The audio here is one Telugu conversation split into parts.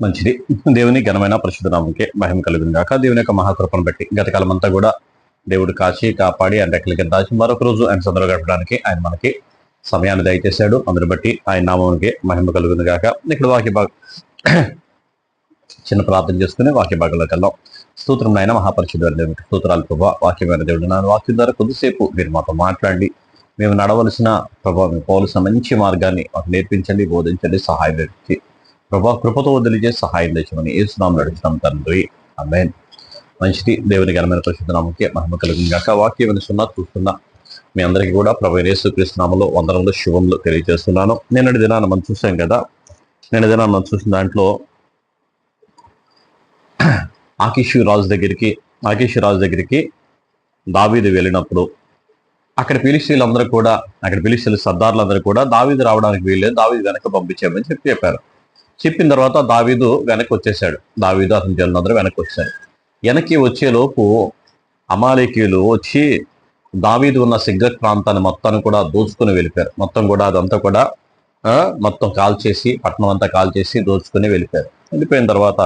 మంచిది. దేవుని ఘనమైన పరిశుద్ధ నామముకే మహిమ కలుగును గాక. దేవుని యొక్క మహాకృపను బట్టి గతకాలం అంతా కూడా దేవుడు కాచి కాపాడి ఆయన రెక్కల కింద దాచి మరొక రోజు ఆయన సందర్భ గడపడానికి ఆయన మనకి సమయాన్ని దయచేశాడు. అందుని బట్టి ఆయన నామమునికి మహిమ కలుగును గాక. ఇక్కడ వాక్య భాగం చిన్న ప్రార్థన చేసుకుని వాక్య భాగంలోకి వెళ్దాం. స్తోత్రం నాయన మహాపరిశుద్ధ దేవునికి స్తోత్రాలు ప్రభా. వాక్యమైన దేవుడు నా వాక్యం ద్వారా కొద్దిసేపు మీరు మాతో మాట్లాడి మేము నడవలసిన ప్రభావ మేము పోవలసిన మంచి మార్గాన్ని మాకు నేర్పించండి, బోధించండి, సహాయం చేసి ప్రభా కృపతో వదిలిచే సహాయం తెచ్చమని యేసునామములో నడుచున్నాం తండ్రి. ఆమేన్. మంచిది. దేవుని ఘనమైన పరిశుద్ధ నామముకే మహిమ కలుగును గాక. వాక్యం వినుస్తున్నా చూస్తున్నా మీ అందరికీ కూడా ప్రభు యేసుక్రీస్తు నామములో వందనములు శుభములు తెలియజేస్తున్నాను. నిన్నటి దినాన్ని మనం చూసాం కదా. నిన్న దినాన్ని మనం చూసిన దాంట్లో ఆకీషు రాజు దగ్గరికి దావీదు వెళ్ళినప్పుడు అక్కడ ఫిలిష్తీయులందరూ కూడా ఫిలిష్తీయుల సర్దారులందరూ కూడా దావీదు రావడానికి వీల్లేదు, దావీదు వెనక పంపించామని చెప్పారు. చెప్పిన తర్వాత దావీదు వెనక్కి వచ్చేసాడు. దావీదు అతని జనులందరూ వెనక్కి వచ్చారు. వెనక్కి వచ్చేలోపు అమాలేకీయులు వచ్చి దావీదు ఉన్న సిగ్రత్ ప్రాంతాన్ని మొత్తాన్ని కూడా దోచుకుని వెళ్ళిపోయారు. మొత్తం కూడా అదంతా కూడా మొత్తం కాల్చేసి పట్టణం అంతా కాల్చేసి దోచుకుని వెళ్ళిపోయిన తర్వాత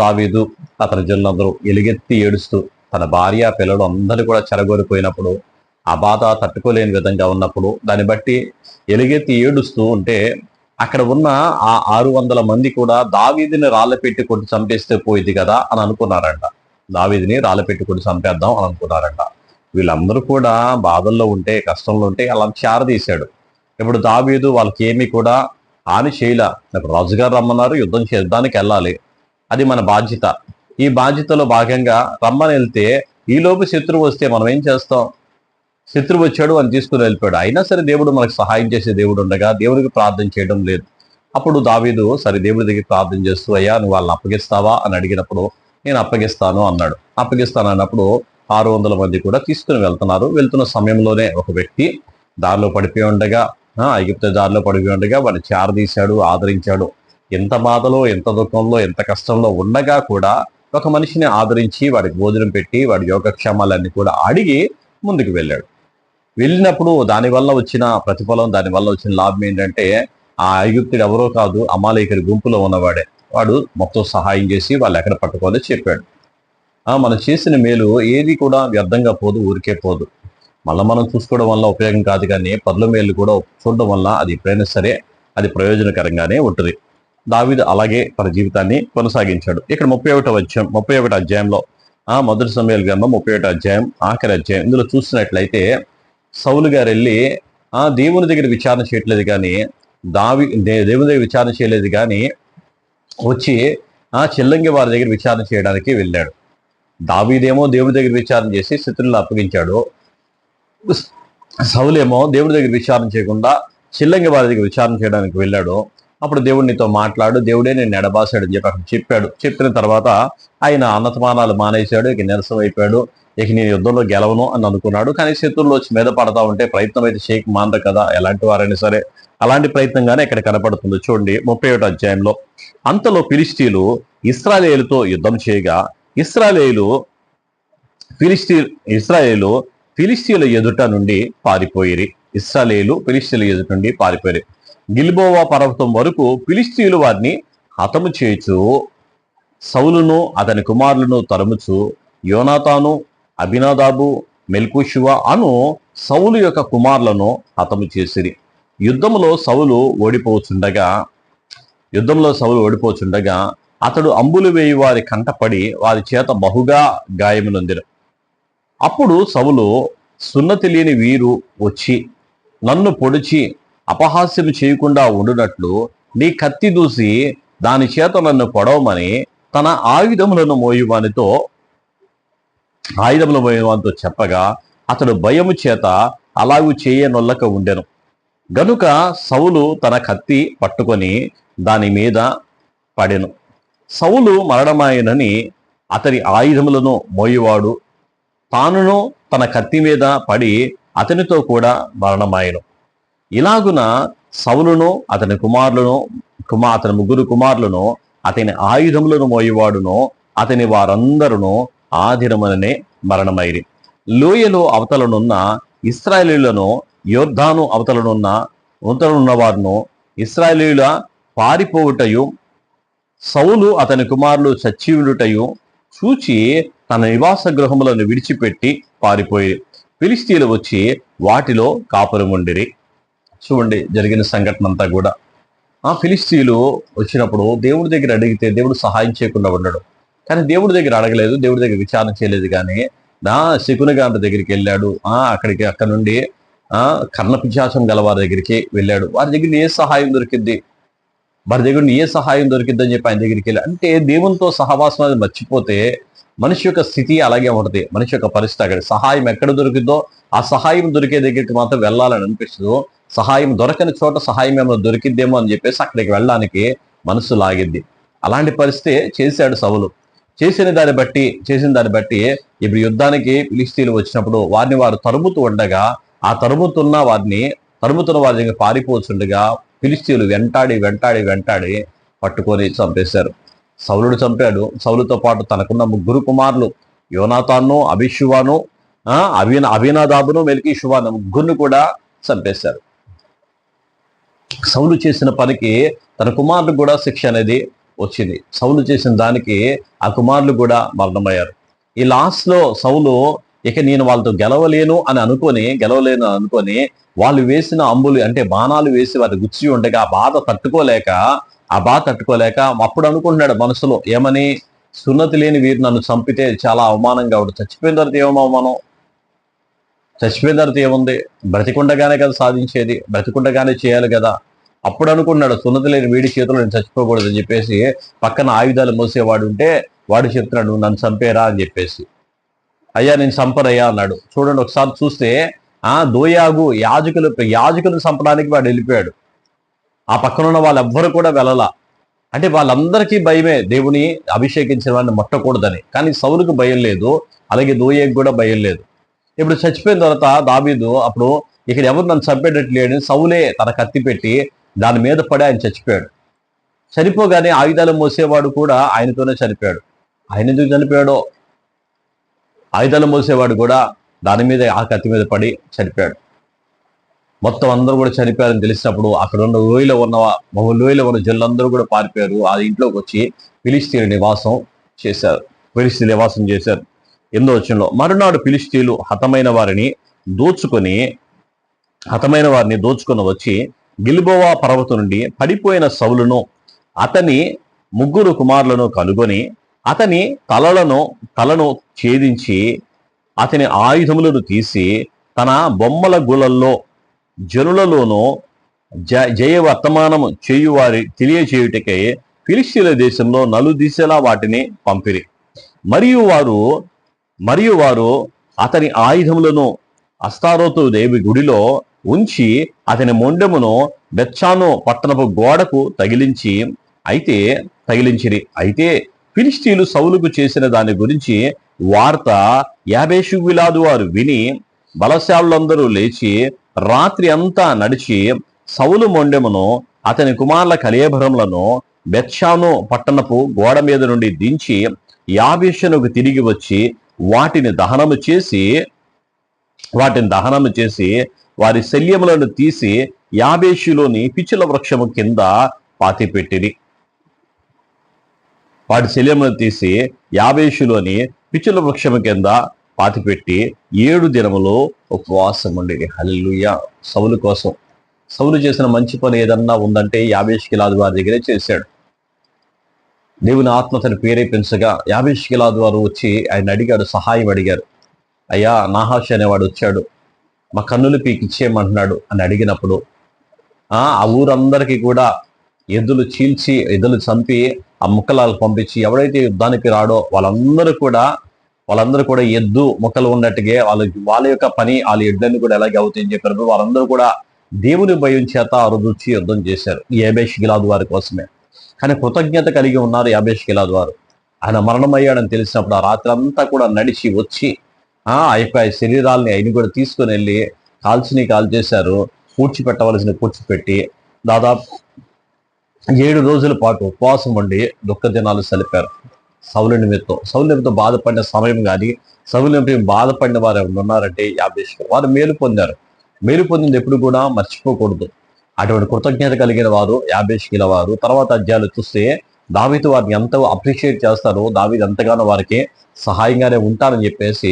దావీదు అతని జనులందరూ ఎలుగెత్తి ఏడుస్తూ తన భార్య పిల్లలు అందరూ కూడా చెరగొరిపోయినప్పుడు ఆ బాధ తట్టుకోలేని విధంగా ఉన్నప్పుడు దాన్ని బట్టి ఎలుగెత్తి ఏడుస్తూ ఉంటే అక్కడ ఉన్న ఆ 600 మంది కూడా దావీదుని రాళ్ళపెట్టి కొట్టి చంపేస్తే పోయింది కదా అని అనుకున్నారంట. దావీదుని రాళ్ళపెట్టి కొట్టి చంపేద్దాం అని అనుకున్నారంట. వీళ్ళందరూ కూడా బాధల్లో ఉంటే కష్టంలో ఉంటే అలా చారదీశాడు. ఇప్పుడు దావీదు వాళ్ళకి ఏమీ కూడా హాని చేయలే. ఇప్పుడు రాజుగారు రమ్మన్నారు, యుద్ధానికి వెళ్ళాలి, అది మన బాధ్యత. ఈ బాధ్యతలో భాగంగా రమ్మని వెళ్తే ఈలోపు శత్రువు వస్తే మనం ఏం చేస్తాం? శత్రువు వచ్చాడు అని తీసుకుని వెళ్ళిపోయాడు. అయినా సరే దేవుడు మనకు సహాయం చేసే దేవుడు ఉండగా దేవుడికి ప్రార్థన చేయడం లేదు. అప్పుడు దావీదు సరే దేవుడి దగ్గర ప్రార్థన చేస్తూ, అయ్యా నువ్వు వాళ్ళని అప్పగిస్తావా అని అడిగినప్పుడు నేను అప్పగిస్తాను అన్నాడు. అప్పగిస్తాను అన్నప్పుడు 600 మంది కూడా తీసుకుని వెళ్తున్న సమయంలోనే ఒక వ్యక్తి దారిలో పడిపోయి ఉండగా, ఐగుప్తు దారిలో పడిపోయి ఉండగా వాడిని చారదీశాడు, ఆదరించాడు. ఎంత బాధలో, ఎంత దుఃఖంలో, ఎంత కష్టంలో ఉండగా కూడా ఒక మనిషిని ఆదరించి వాడికి భోజనం పెట్టి వాడి యోగక్షేమాలన్నీ కూడా అడిగి ముందుకు వెళ్ళినప్పుడు దానివల్ల వచ్చిన ప్రతిఫలం, దానివల్ల వచ్చిన లాభం ఏంటంటే ఆ ఐగుప్తుడు ఎవరో కాదు, అమాలేకరి గుంపులో ఉన్నవాడే. వాడు మొత్తం సహాయం చేసి వాళ్ళు ఎక్కడ పట్టుకోవాలో చెప్పాడు. మనం చేసిన మేలు ఏది కూడా వ్యర్థంగా పోదు, ఊరికే పోదు. మనం చూసుకోవడం వల్ల ఉపయోగం కాదు, కానీ పరుల మేలు కూడా చూడడం వల్ల అది ఎప్పుడైనా సరే అది ప్రయోజనకరంగానే ఉంటుంది. దావీదు అలాగే తన జీవితాన్ని కొనసాగించాడు. ఇక్కడ 31వ అధ్యాయంలో మొదటి సమూయేలు గ్రంథం 31వ అధ్యాయం ఆఖరి అధ్యాయం ఇందులో చూసినట్లయితే సౌలు గారు వెళ్ళి దేవుని దగ్గర విచారణ చేయట్లేదు కానీ దేవుని దగ్గర విచారణ చేయలేదు కానీ వచ్చి చిల్లంగి వారి దగ్గర విచారణ చేయడానికి వెళ్ళాడు. దావీదేమో దేవుడి దగ్గర విచారణ చేసి శత్రువులను అప్పగించాడు. సౌలేమో దేవుడి దగ్గర విచారణ చేయకుండా చిల్లంగి వారి దగ్గర విచారణ చేయడానికి వెళ్ళాడు. అప్పుడు దేవుడు నీతో మాట్లాడు, దేవుడే నేను ఎడబాసాడు అని చెప్పి అక్కడ చెప్పాడు. చెప్పిన తర్వాత ఆయన అన్నతమానాలు మానేశాడు, ఇక నిరసన అయిపోయాడు. ఇక నేను యుద్ధంలో గెలవను అని అనుకున్నాడు. కానీ శత్రువులు వచ్చి మీద పడతా ఉంటే ప్రయత్నం అయితే చేయక మానరు కదా, ఎలాంటి వారైనా సరే. అలాంటి ప్రయత్నంగానే ఇక్కడ కనపడుతుంది. చూడండి 31వ అధ్యాయంలో, అంతలో ఫిలిష్తీయులు ఇశ్రాయేలుతో యుద్ధం చేయగా ఇశ్రాయేలు ఫిలిష్తీయుల ఎదుట నుండి పారిపోయిరి. గిల్బోవా పర్వతం వరకు ఫిలిష్తీయులు వారిని హతము చేయుచు సౌలును అతని కుమారులను తరుముచు యోనాతాను, అబినాదాబు, మెల్కూషువ అను సౌలు యొక్క కుమారులను హతము చేసిరి. యుద్ధంలో సౌలు ఓడిపోచుండగా అతడు అంబులు వేయి వారి కంటపడి వారి చేత బహుగా గాయమునొందిన. అప్పుడు సౌలు, సున్న తెలియని వీరు వచ్చి నన్ను పొడిచి అపహాస్యం చేయకుండా ఉండునట్లు నీ కత్తి దూసి దాని చేత నన్ను పొడవమని తన ఆయుధములను మోయువానితో చెప్పగా అతడు భయము చేత అలాగూ చేయనొల్లక ఉండెను. గనుక సౌలు తన కత్తి పట్టుకొని దాని మీద పడెను. సౌలు మరణమాయనని అతని ఆయుధములను మోయువాడు తానును తన కత్తి మీద పడి అతనితో కూడా మరణమాయను. ఇలాగున సౌలును అతని అతని ముగ్గురు కుమారులను అతని ఆయుధములను మోయువాడును అతని వారందరూ ఆ దినముననే మరణమైరి. లోయలో అవతలనున్న ఇశ్రాయేలీయులను, యోర్దాను అవతలనున్న వారును ఇశ్రాయేలీయుల పారిపోవుటయు సౌలు అతని కుమారులు చచ్చి ఉండుటయు చూచి తన నివాస గృహములను విడిచిపెట్టి పారిపోయి ఫిలిష్తీయులు వచ్చి వాటిలో కాపురం ఉండిరి. చూడండి జరిగిన సంఘటన అంతా కూడా. ఆ ఫిలిష్తీయులు వచ్చినప్పుడు దేవుడి దగ్గర అడిగితే దేవుడు సహాయం చేయకుండా ఉన్నాడు. కానీ దేవుడి దగ్గర అడగలేదు, దేవుడి దగ్గర విచారణ చేయలేదు. కానీ శకుని గారి దగ్గరికి వెళ్ళాడు. అక్కడ నుండి కర్ణపిశాచం గల వారి దగ్గరికి వెళ్ళాడు. వారి దగ్గర ఏ సహాయం దొరికింది, వారి దగ్గర ఏ సహాయం దొరికిద్దని చెప్పి ఆయన దగ్గరికి వెళ్ళాడు. అంటే దేవునితో సహవాసం అనేది మర్చిపోతే మనిషి యొక్క స్థితి అలాగే ఉంటుంది. మనిషి యొక్క పరిస్థితి అక్కడ సహాయం ఎక్కడ దొరికిందో ఆ సహాయం దొరికే దగ్గరికి మాత్రం వెళ్ళాలని అనిపిస్తుందో, సహాయం దొరకని చోట సహాయం ఏమైనా దొరికిద్దేమో అని చెప్పేసి అక్కడికి వెళ్ళడానికి మనసు లాగిద్ది. అలాంటి పరిస్థితి చేశాడు సౌలు. చేసిన దాన్ని బట్టి ఇప్పుడు యుద్ధానికి ఫిలిష్తీయులు వచ్చినప్పుడు వారిని వారు తరుముతూ ఉండగా ఆ తరుముతున్న వారి దగ్గర పారిపోతుండగా ఫిలిష్తీయులు వెంటాడి పట్టుకొని చంపేశారు. సౌలుడు చంపాడు. సౌలుతో పాటు తనకున్న 3 కుమారులు యోనాతాను, అభిషువాను, అభినాదాబును, మెల్కీషువాను 3 కూడా చంపేశారు. సౌలు చేసిన పనికి తన కుమారులకు కూడా శిక్ష అనేది వచ్చింది. సౌలు చేసిన దానికి ఆ కుమారులు కూడా మరణమయ్యారు. ఈ లాస్ట్ లో సౌలు ఇక నేను వాళ్ళతో గెలవలేను అని అనుకొని వాళ్ళు వేసిన అంబులు అంటే బాణాలు వేసి వారి గుచ్చి ఉండగా ఆ బాధ తట్టుకోలేక అప్పుడు అనుకుంటున్నాడు మనసులో ఏమని, సున్నతి లేని వీరు నన్ను చంపితే చాలా అవమానంగా ఉంటుంది. చచ్చిపోయిన తర్వాత ఏమో అవమానం, చచ్చిపోయిన తర్వాత ఏముంది, బ్రతికుండగానే కదా సాధించేది, బ్రతికుండగానే చేయాలి కదా. అప్పుడు అనుకున్నాడు సున్నతి లేని వీడి చేతులు నేను చచ్చిపోకూడదు అని చెప్పేసి పక్కన ఆయుధాలు మోసేవాడు ఉంటే వాడు చెప్తున్నాడు నన్ను చంపేరా అని చెప్పేసి. అయ్యా నేను చంపరయ్యా అన్నాడు. చూడండి ఒకసారి చూస్తే దోయాగు యాజకులను చంపడానికి వాడు వెళ్ళిపోయాడు. ఆ పక్కన ఉన్న వాళ్ళెవ్వరు కూడా వెళ్ళలా. అంటే వాళ్ళందరికీ భయమే దేవుని అభిషేకించిన వాడిని ముట్టకూడదని. కానీ సౌలుకు భయం లేదు, అలాగే దోయేకు కూడా భయం లేదు. ఇప్పుడు చచ్చిపోయిన తర్వాత దావీదు అప్పుడు ఇక్కడ ఎవరు నన్ను చంపేటట్టు లేడు, సౌలే తన కత్తి పెట్టి దాని మీద పడి ఆయన చచ్చిపోయాడు. చనిపోగానే ఆయుధాలు మోసేవాడు కూడా ఆయనతోనే చనిపోయాడు. ఆయన ఎందుకు చనిపోయాడో, ఆయుధాలు మోసేవాడు కూడా దాని మీద ఆ కత్తి మీద పడి చనిపోయాడు. మొత్తం అందరూ కూడా చనిపోయారని తెలిసినప్పుడు అక్కడ ఉన్న లోయలో ఉన్న జనులందరూ కూడా పారిపోయారు. ఆ ఇంట్లోకి వచ్చి ఫిలిష్తీయులు నివాసం చేశారు. 8వ వచనంలో మరునాడు ఫిలిష్తీయులు హతమైన వారిని దోచుకొని వచ్చి గిల్బోవా పర్వతం నుండి పడిపోయిన సౌలును అతని 3 కుమారులను కనుగొని అతని తలను ఛేదించి అతని ఆయుధములను తీసి తన బొమ్మల గులల్లో జనులలోనూ జయ వర్తమానము చేయువారి తెలియచేయుటకై ఫిలిష్తీయుల దేశంలో నలుదిశలా వాటిని పంపిరి. మరియు వారు అతని ఆయుధములను అస్తారోతు దేవి గుడిలో ఉంచి అతని మొండెమును బెత్షాను పట్టణపు గోడకు తగిలించిరి. అయితే ఫిలిష్తీయులు సౌలుకు చేసిన దాని గురించి వార్త యాబేషు గిలాదు వారు విని బలశాలులందరూ లేచి రాత్రి అంతా నడిచి సౌలు మొండెమును అతని కుమారుల కళేబరములను బెత్షాను పట్టణపు గోడ మీద నుండి దించి యాబేషునకు తిరిగి వచ్చి వాటిని దహనము చేసి వారి శల్యములను తీసి యాబేషులోని పిచ్చుల వృక్షము కింద పాతిపెట్టిరి. వాటి శల్యములను తీసి యాబేషులోని పిచ్చుల వృక్షము కింద పాతిపెట్టి 7 దినములు ఉపవాసం ఉండేది. హల్లెలూయా. సౌలు కోసం సౌలు చేసిన మంచి పని ఏదన్నా ఉందంటే యాబేషు గిలాదు వారి దగ్గరే చేశాడు. దేవుని ఆత్మ తను ప్రేరేపించగా యాబేషు గిలాదు వారు వచ్చి ఆయన సహాయం అడిగారు. అయ్యా నాహాష్ అనేవాడు వచ్చాడు, మా కన్నులు పీకిచ్చేయమంటున్నాడు అని అడిగినప్పుడు ఆ ఊరందరికీ కూడా ఎద్దులు చంపి ఆ ముక్కలాలకు పంపించి ఎవడైతే యుద్ధానికి రాడో వాళ్ళందరూ కూడా ఎద్దు ముక్కలు ఉన్నట్టుగా వాళ్ళ యొక్క పని వాళ్ళ ఎడ్లన్నీ కూడా ఎలాగే అవుతాయని చెప్పారు. వాళ్ళందరూ కూడా దేవుని భయం చేత అరుదుచ్చి యుద్ధం చేశారు యాబేషు గిలాదు వారి కోసమే. కానీ కృతజ్ఞత కలిగి ఉన్నారు యాబేషు గిలాదు వారు. ఆయన మరణమయ్యాడని తెలిసినప్పుడు ఆ రాత్రి అంతా కూడా నడిచి వచ్చి ఆ యొక్క శరీరాలని ఆయన కూడా తీసుకుని వెళ్ళి కాల్చేశారు. పూడ్చిపెట్టి దాదాపు 7 రోజుల పాటు ఉపవాసం ఉండి దుఃఖ దినాలు సలిపారు. సౌలు నిమిత్తం బాధపడిన సమయం కానీ సౌలు నిమిత్తం బాధపడిన వారు ఎవరు ఉన్నారంటే యాబేషు వారు మేలు పొందింది ఎప్పుడు కూడా మర్చిపోకూడదు. అటువంటి కృతజ్ఞత కలిగిన వారు యాబేషు గిలాదు వారు. తర్వాత అధ్యాయాలు చూస్తే దావీదు వారిని ఎంత అప్రిషియేట్ చేస్తారో దావీదు అంతగానో వారికి సహాయంగానే ఉంటారని చెప్పేసి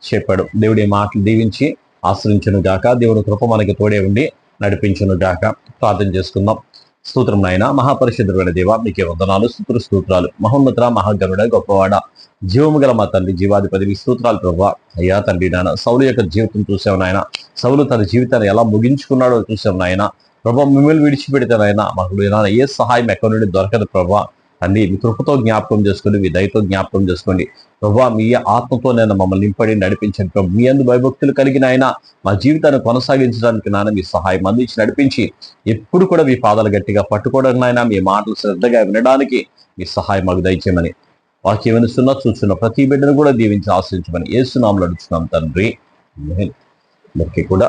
చెప్పాడు. దేవుడి మాటలు దీవించి ఆశ్రయించును గాక. దేవుని కృప మనకి తోడే ఉండి నడిపించును గాక. ప్రార్థన చేసుకుందాం. స్తోత్రం నాయన, మహాపరిశుద్ధుడైన దేవ, మీకే వందనాలు, స్తోత్రాలు. మహోన్నత మహాగణుడ, గొప్పవాడ, జీవము గల మా తండ్రి, జీవాధిపతి, స్తోత్రాలు ప్రభా. అయ్యా తండ్రి నాయన, సౌలు యొక్క జీవితం చూసావు నాయన. సౌలు తన జీవితాన్ని ఎలా ముగించుకున్నాడో చూసావు నాయన. ప్రభా, మిమ్మల్ని విడిచిపెడితే నాయన మాకు ఏ సహాయం ఎక్కడి నుండి దొరకదు ప్రభా. తండ్రి, మీ కృపతో జ్ఞాపకం చేసుకోండి, మీ దయతో జ్ఞాపకం చేసుకోండి ప్రభా. మీ ఆత్మతో నేను మమ్మల్ని నింపడి నడిపించండి ప్రభు. మీ అందు భయభక్తులు కలిగిన ఆయన మా జీవితాన్ని కొనసాగించడానికి నాయన మీ సహాయం అందించి నడిపించి ఎప్పుడు కూడా మీ పాదాలు గట్టిగా పట్టుకోవడానికి నాయన మీ మాటలు శ్రద్ధగా వినడానికి మీ సహాయం మాకు దయచేయమని, వాక్యం వినుస్తున్నా చూస్తున్న ప్రతి బిడ్డను కూడా దీవించి ఆశ్రయించమని యేసు నామములో అడుగుతున్నాం తండ్రి. అందరికీ కూడా